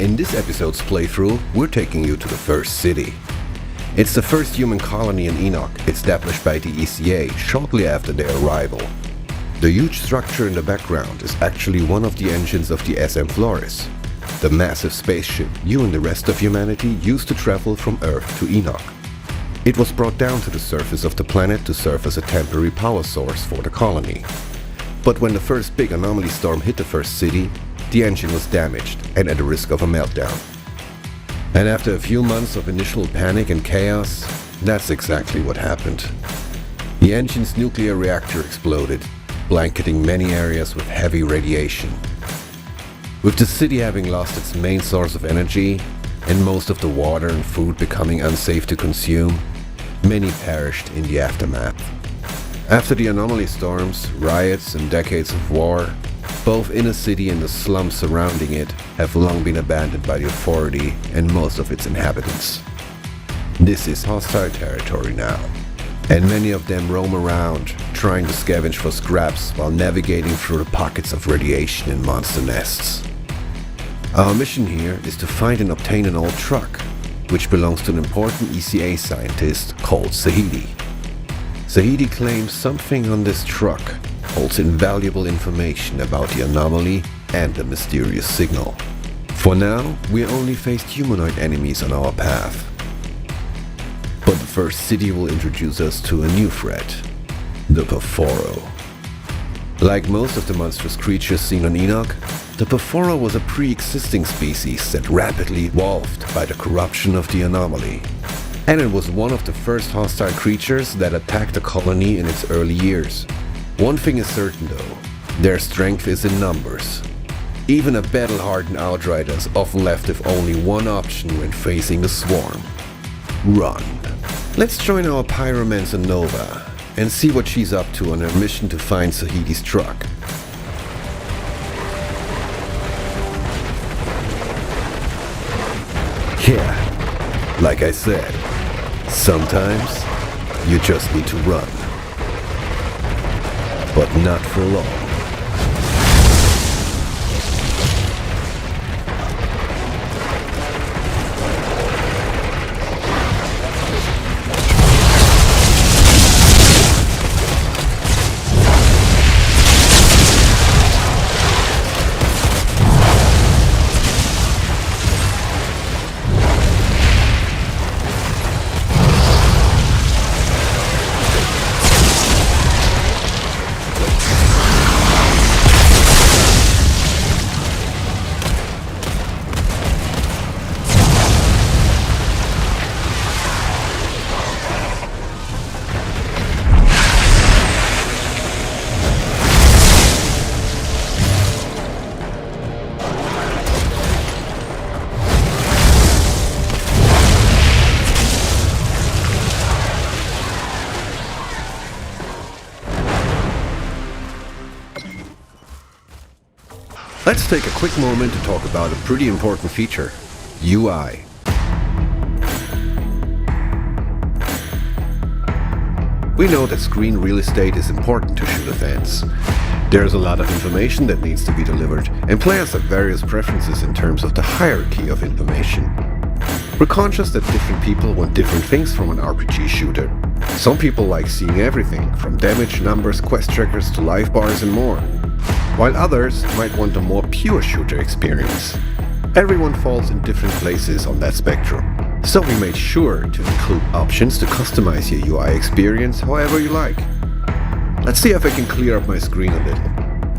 In this episode's playthrough, we're taking you to the first city. It's the first human colony in Enoch, established by the ECA shortly after their arrival. The huge structure in the background is actually one of the engines of the SM Flores, the massive spaceship you and the rest of humanity used to travel from Earth to Enoch. It was brought down to the surface of the planet to serve as a temporary power source for the colony. But when the first big anomaly storm hit the first city, the engine was damaged and at the risk of a meltdown. And after a few months of initial panic and chaos, that's exactly what happened. The engine's nuclear reactor exploded, blanketing many areas with heavy radiation. With the city having lost its main source of energy, and most of the water and food becoming unsafe to consume, many perished in the aftermath. After the anomaly storms, riots, and decades of war, both inner city and the slums surrounding it have long been abandoned by the authority and most of its inhabitants. This is hostile territory now, and many of them roam around, trying to scavenge for scraps while navigating through the pockets of radiation and monster nests. Our mission here is to find and obtain an old truck, which belongs to an important ECA scientist called Zahidi. Zahidi claims something on this truck holds invaluable information about the anomaly and the mysterious signal. For now, we only faced humanoid enemies on our path. But the first city will introduce us to a new threat, the Perforo. Like most of the monstrous creatures seen on Enoch, the Perforo was a pre-existing species that rapidly evolved by the corruption of the anomaly. And it was one of the first hostile creatures that attacked the colony in its early years. One thing is certain though, their strength is in numbers. Even a battle-hardened Outriders often left with only one option when facing the swarm: run. Let's join our pyromancer Nova and see what she's up to on her mission to find Zahidi's truck. Yeah, like I said, sometimes you just need to run. But not for long. Let's take a quick moment to talk about a pretty important feature: UI. We know that screen real estate is important to shooter fans. There's a lot of information that needs to be delivered, and players have various preferences in terms of the hierarchy of information. We're conscious that different people want different things from an RPG shooter. Some people like seeing everything, from damage, numbers, quest trackers to life bars and more, while others might want a more pure shooter experience. Everyone falls in different places on that spectrum, so we made sure to include options to customize your UI experience however you like. Let's see if I can clear up my screen a little.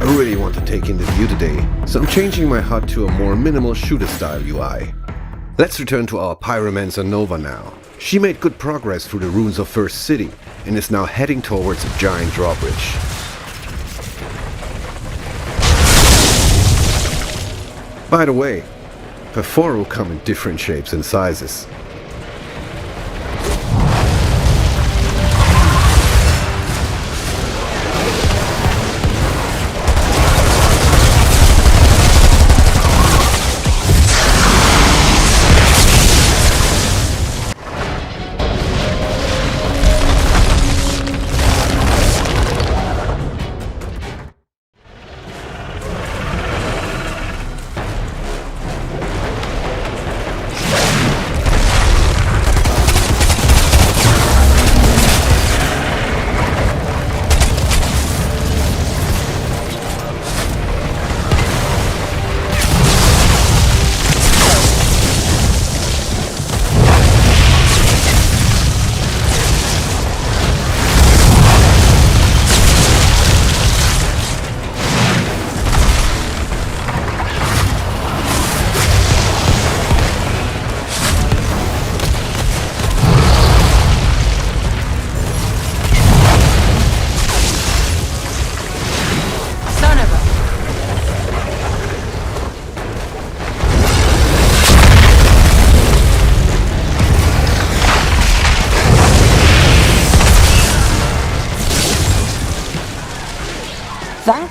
I really want to take in the view today, so I'm changing my HUD to a more minimal shooter style UI. Let's return to our pyromancer Nova now. She made good progress through the ruins of First City and is now heading towards a giant drawbridge. By the way, Perforo come in different shapes and sizes.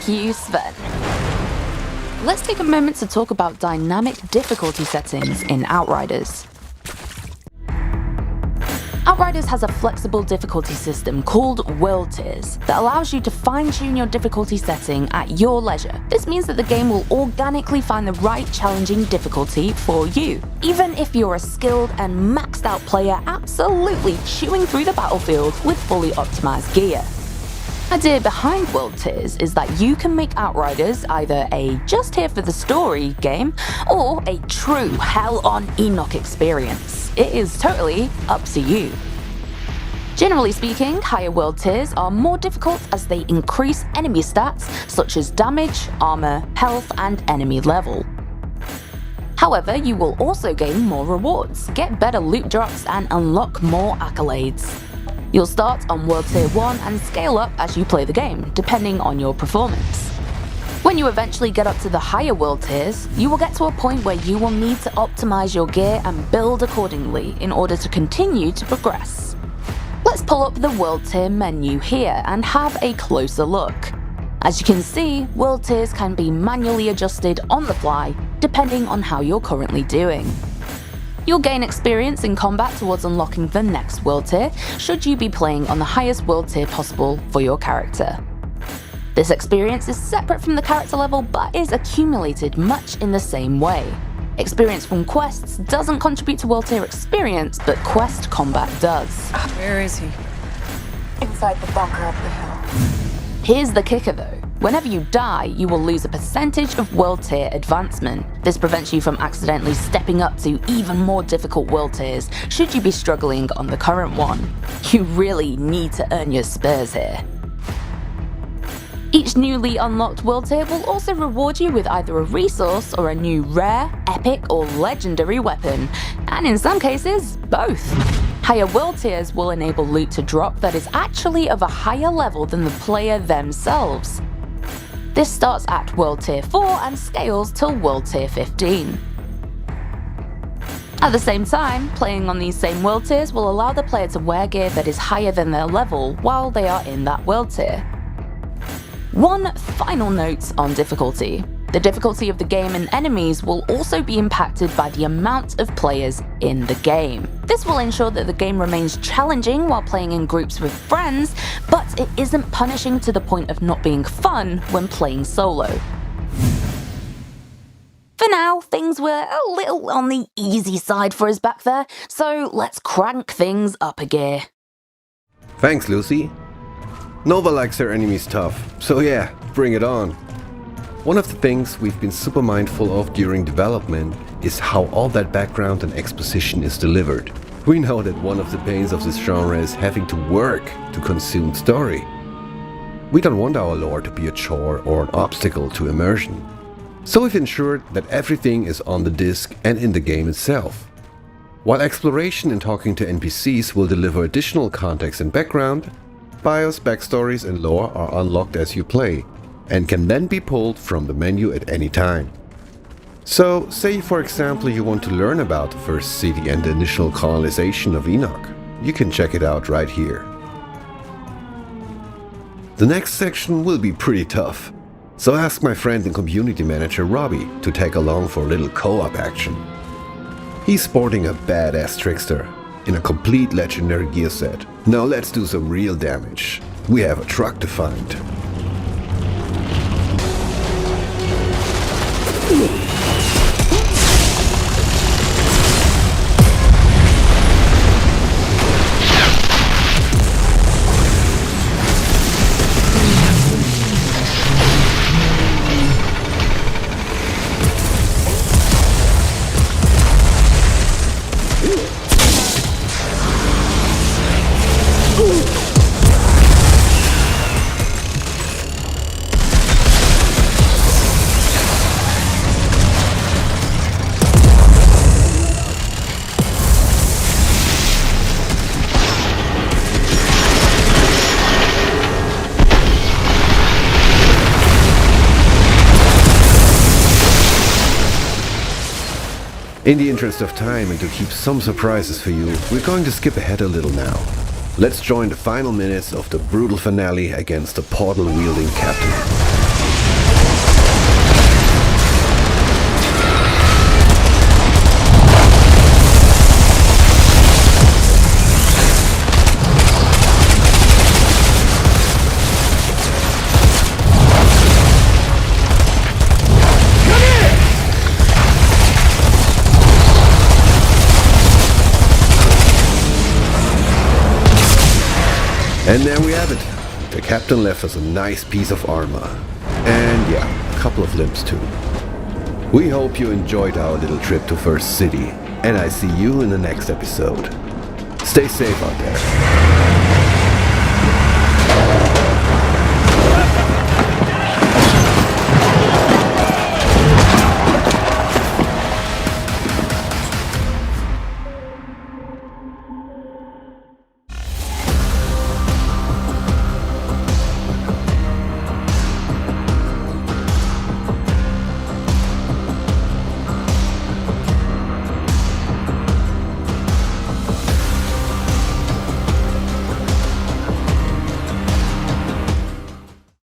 Thank you, Sven. Let's take a moment to talk about dynamic difficulty settings in Outriders. Outriders has a flexible difficulty system called world tiers that allows you to fine-tune your difficulty setting at your leisure. This means that the game will organically find the right challenging difficulty for you, even if you're a skilled and maxed out player absolutely chewing through the battlefield with fully optimized gear. The idea behind world tiers is that you can make Outriders either a just here for the story game or a true hell on Enoch experience. It is totally up to you. Generally speaking, higher world tiers are more difficult as they increase enemy stats such as damage, armor, health, and enemy level. However, you will also gain more rewards, get better loot drops, and unlock more accolades. You'll start on World Tier 1 and scale up as you play the game, depending on your performance. When you eventually get up to the higher world tiers, you will get to a point where you will need to optimize your gear and build accordingly in order to continue to progress. Let's pull up the world tier menu here and have a closer look. As you can see, world tiers can be manually adjusted on the fly, depending on how you're currently doing. You'll gain experience in combat towards unlocking the next world tier, should you be playing on the highest world tier possible for your character. This experience is separate from the character level but is accumulated much in the same way. Experience from quests doesn't contribute to world tier experience, but quest combat does. Where is he? Inside the bunker up the hill. Here's the kicker though. Whenever you die, you will lose a percentage of world tier advancement. This prevents you from accidentally stepping up to even more difficult world tiers should you be struggling on the current one. You really need to earn your spurs here. Each newly unlocked world tier will also reward you with either a resource or a new rare, epic, or legendary weapon, and in some cases, both. Higher world tiers will enable loot to drop that is actually of a higher level than the player themselves. This starts at World Tier 4 and scales till World Tier 15. At the same time, playing on these same world tiers will allow the player to wear gear that is higher than their level while they are in that world tier. One final note on difficulty. The difficulty of the game and enemies will also be impacted by the amount of players in the game. This will ensure that the game remains challenging while playing in groups with friends, but it isn't punishing to the point of not being fun when playing solo. For now, things were a little on the easy side for us back there, so let's crank things up a gear. Thanks, Lucy. Nova likes her enemies tough, so yeah, bring it on. One of the things we've been super mindful of during development is how all that background and exposition is delivered. We know that one of the pains of this genre is having to work to consume story. We don't want our lore to be a chore or an obstacle to immersion. So we've ensured that everything is on the disc and in the game itself. While exploration and talking to NPCs will deliver additional context and background, bios, backstories and lore are unlocked as you play, and can then be pulled from the menu at any time. So, say for example you want to learn about the first city and the initial colonization of Enoch. You can check it out right here. The next section will be pretty tough, so ask my friend and community manager Robbie to tag along for a little co-op action. He's sporting a badass trickster in a complete legendary gear set. Now let's do some real damage. We have a truck to find. In the interest of time and to keep some surprises for you, we're going to skip ahead a little now. Let's join the final minutes of the brutal finale against the portal-wielding captain. captain left us a nice piece of armor. And yeah, a couple of limbs too. We hope you enjoyed our little trip to First City, and I see you in the next episode. Stay safe out there.